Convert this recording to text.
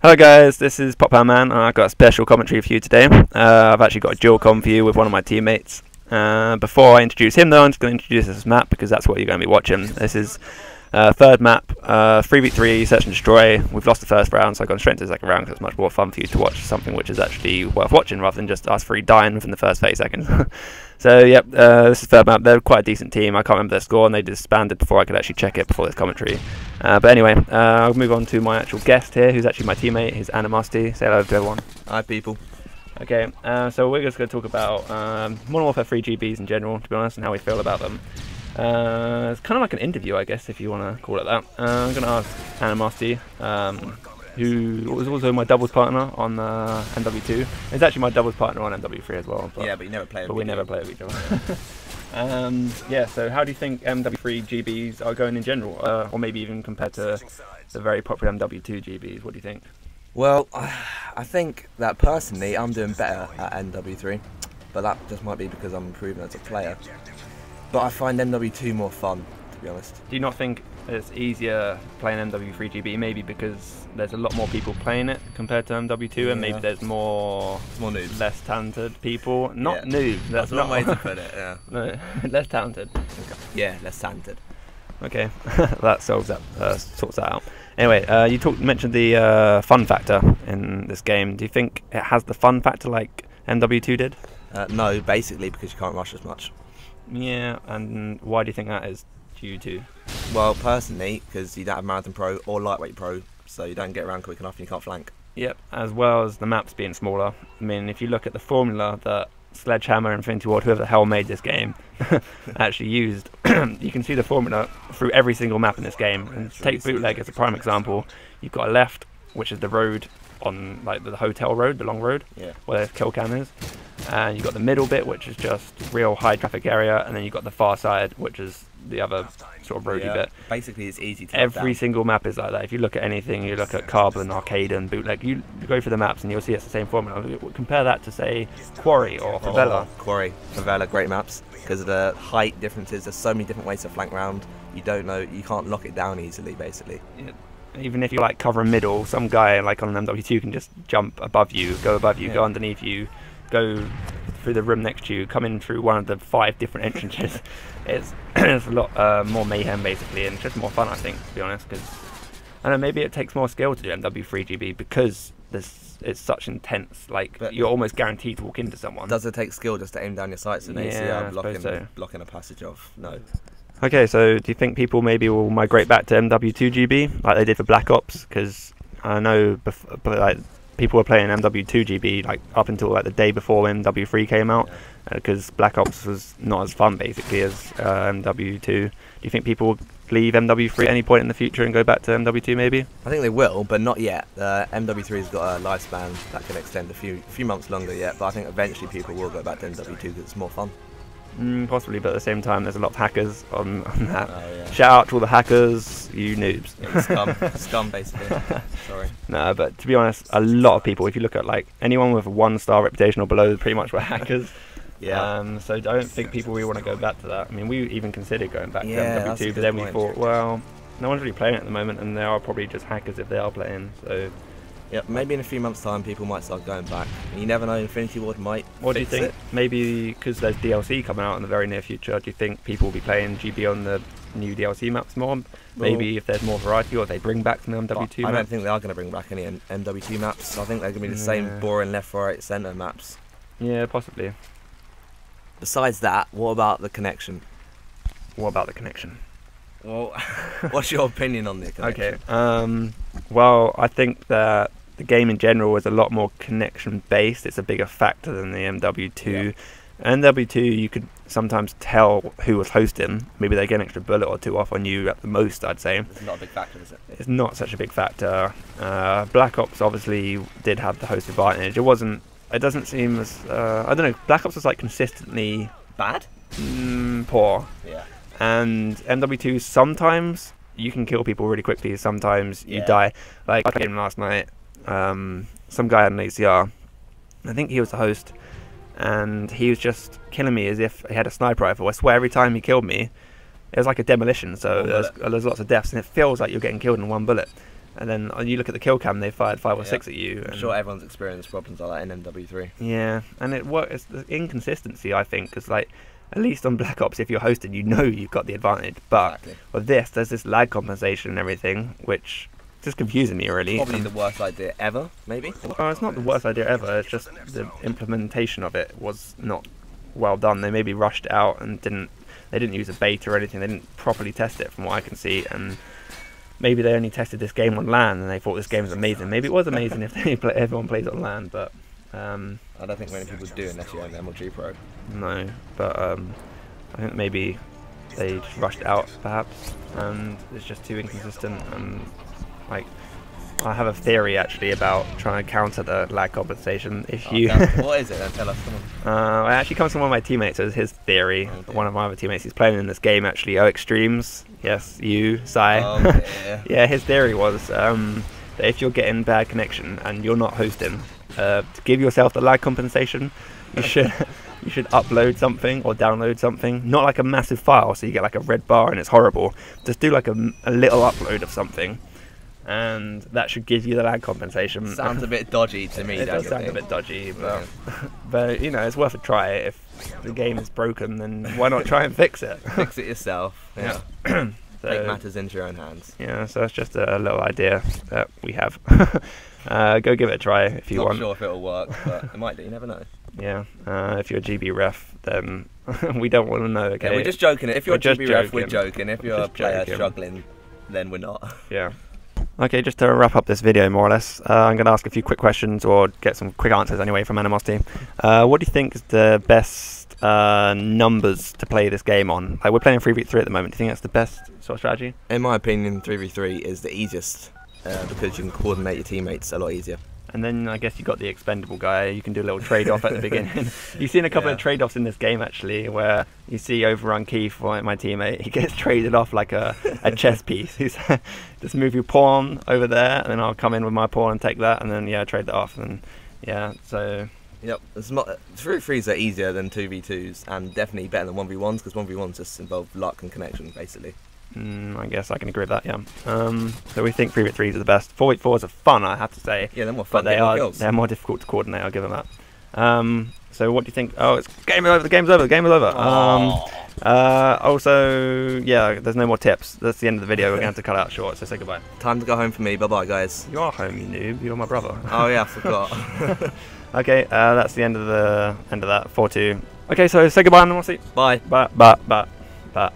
Hello guys, this is Pop Power Man, and I've got a special commentary for you today. I've actually got a dual com for you with one of my teammates. Before I introduce him though, I'm just going to introduce this map because that's what you're going to be watching. This is third map, 3v3, search and destroy. We've lost the first round, so I've gone straight into the second round because it's much more fun for you to watch something which is actually worth watching rather than just us three dying within the first 30 seconds. So yep, this is third map. They're quite a decent team. I can't remember their score, and they disbanded before I could actually check it before this commentary. But anyway, I'll move on to my actual guest here, who's actually my teammate. His Animosity. Say hello to everyone. Hi people. Okay, so we're just going to talk about Modern Warfare 3 GBs in general, to be honest, and how we feel about them. It's kind of like an interview, I guess, if you want to call it that. I'm going to ask Animosity, who was also my doubles partner on MW2. It's actually my doubles partner on MW3 as well. But, yeah, but you never play with we never play with each other. Yeah, so how do you think MW3 GBs are going in general? Or maybe even compared to the very popular MW2 GBs? What do you think? Well, I think that personally I'm doing better at MW3, but that just might be because I'm improving as a player. But I find MW2 more fun, to be honest. Do you not think it's easier playing MW3 GB, maybe because there's a lot more people playing it compared to MW2, and maybe there's more noobs, less talented people? Not noobs. That's not way to put it. Yeah. No, less talented. Okay. Yeah, less talented. Okay, that solves that, sorts that out. Anyway, you mentioned the fun factor in this game. Do you think it has the fun factor like MW2 did? No, basically because you can't rush as much. Yeah, and why do you think that is due to? Well, personally, because you don't have Marathon Pro or Lightweight Pro, so you don't get around quick enough and you can't flank. Yep, as well as the maps being smaller. I mean, if you look at the formula that Sledgehammer, Infinity Ward, whoever the hell made this game, actually used, you can see the formula through every single map in this game. And take Bootleg as a prime example. You've got a left, which is the road on like the hotel road, the long road, where the kill cam is. And you've got the middle bit, which is just real high traffic area, and then you've got the far side, which is the other sort of roady bit. Basically, it's easy to every single map is like that. If you look at anything, you look at Carbon, Arcade, and Bootleg, you go through the maps and you'll see it's the same formula. Compare that to, say, Quarry or Favela. Quarry, Favela, great maps. Because of the height differences, there's so many different ways to flank round. You don't know, you can't lock it down easily, basically. Yeah. Even if you like cover middle, some guy like on an MW2 can just jump above you, go go underneath you, go through the room next to you, come in through one of the 5 different entrances. It's a lot more mayhem basically, and it's just more fun, I think, to be honest. Because I don't know, maybe it takes more skill to do MW3 GB because it's such intense. Like, but you're almost guaranteed to walk into someone. Does it take skill just to aim down your sights and ACR blocking a passage off? No. Okay, so do you think people maybe will migrate back to MW2 GB like they did for Black Ops? Because I know like people were playing MW2 GB like up until like the day before MW3 came out, because Black Ops was not as fun basically as MW2. Do you think people will leave MW3 at any point in the future and go back to MW2 maybe? I think they will, but not yet. MW3's got a lifespan that can extend a few months longer yet, but I think eventually people will go back to MW2 because it's more fun. Possibly, but at the same time there's a lot of hackers on that. Shout out to all the hackers, you noobs. Scum basically. Sorry. No, but to be honest, a lot of people, if you look at like anyone with a 1-star reputation or below, pretty much were hackers. So I don't think people really want to go back to that. I mean, we even considered going back to MW2, but then we thought, well, no one's really playing it at the moment, and they are probably just hackers if they are playing. So yep, maybe in a few months' time people might start going back. And you never know, Infinity Ward might What do you think? It. Maybe because there's DLC coming out in the very near future, do you think people will be playing GB on the new DLC maps more? Maybe if there's more variety, or if they bring back some MW2 maps? I don't think they are going to bring back any MW2 maps. I think they're going to be the same boring left, right, centre maps. Yeah, possibly. Besides that, what about the connection? What about the connection? Well, what's your opinion on the connection? Okay, well, I think that the game in general is a lot more connection based. It's a bigger factor than the MW2. MW2, you could sometimes tell who was hosting. Maybe they get an extra bullet or 2 off on you at the most, I'd say. It's not a big factor, is it? It's not such a big factor. Black Ops obviously did have the host advantage. It doesn't seem as I don't know. Black Ops was like consistently bad, poor. Yeah. And MW2 sometimes you can kill people really quickly. Sometimes you die. Like I played him last night. Some guy had an ACR. I think he was the host, and he was just killing me as if he had a sniper rifle. I swear every time he killed me, it was like a demolition. So there's lots of deaths, and it feels like you're getting killed in 1 bullet. And then you look at the kill cam, they fired 5 or 6 at you. I'm sure everyone's experienced problems like that in MW3. Yeah, and it's the inconsistency, I think, because like at least on Black Ops, if you're hosted, you know you've got the advantage. But with this, there's this lag compensation and everything, which is just confusing me really. Probably the worst idea ever, maybe. Well, it's not the worst idea ever. It's just the implementation of it was not well done. They maybe rushed it out and they didn't use a beta or anything. They didn't properly test it, from what I can see, and maybe they only tested this game on LAN and they thought this game was amazing. Maybe it was amazing if everyone plays on LAN, but I don't think many people do unless you own MW3 Pro. No, but I think maybe they just rushed it out, perhaps, and it's just too inconsistent. And like, I have a theory actually about trying to counter the lag compensation. If you, what is it? Then tell us. Come on. It actually comes from one of my teammates. So it's his theory. Okay. One of my other teammates. He's playing in this game actually. Oh, Extremes. Yes, you, Sai. Oh, yeah. Yeah, his theory was that if you're getting bad connection and you're not hosting, to give yourself the lag compensation, you should upload something or download something, not like a massive file so you get like a red bar and it's horrible. Just do like a little upload of something, and that should give you the lag compensation. Sounds a bit dodgy to me. It does sound a bit dodgy, but but you know, it's worth a try. If the game is broken, then why not try and fix it? Fix it yourself. Yeah. So, take matters into your own hands. Yeah, so that's just a little idea that we have. Go give it a try if you want. Not sure if it'll work, but it might do. You never know. Yeah, if you're a GB ref, then we don't want to know. Okay, yeah, we're just joking. If you're a GB ref, we're joking. If you're a player struggling, then we're not. Yeah. Okay, just to wrap up this video more or less, I'm going to ask a few quick questions or get some quick answers anyway from Animosity. What do you think is the best numbers to play this game on? Like, we're playing 3v3 at the moment. Do you think that's the best sort of strategy? In my opinion, 3v3 is the easiest because you can coordinate your teammates a lot easier. And then I guess you got the expendable guy. You can do a little trade-off at the beginning. You've seen a couple of trade-offs in this game actually, where you see Overrun Keith, my teammate. He gets traded off like a chess piece. He's just move your pawn over there, and then I'll come in with my pawn and take that, and then trade that off, and so. Yep, 3v3s are easier than 2v2s, and definitely better than 1v1s because 1v1s just involve luck and connection basically. I guess I can agree with that, yeah. So we think 3v3s are the best. 4v4s are fun, I have to say. Yeah, they're more fun, but they're more difficult to coordinate, I'll give them that. So what do you think? Oh, it's game over, the game's over, the game is over. Also, yeah, there's no more tips. That's the end of the video, we're going to have to cut out short, so say goodbye. Time to go home for me, bye-bye guys. You are home, you noob, you're my brother. Oh yeah, I forgot. Okay, that's the end of that, 4-2. Okay, so say goodbye, and we'll see. Bye. Bye.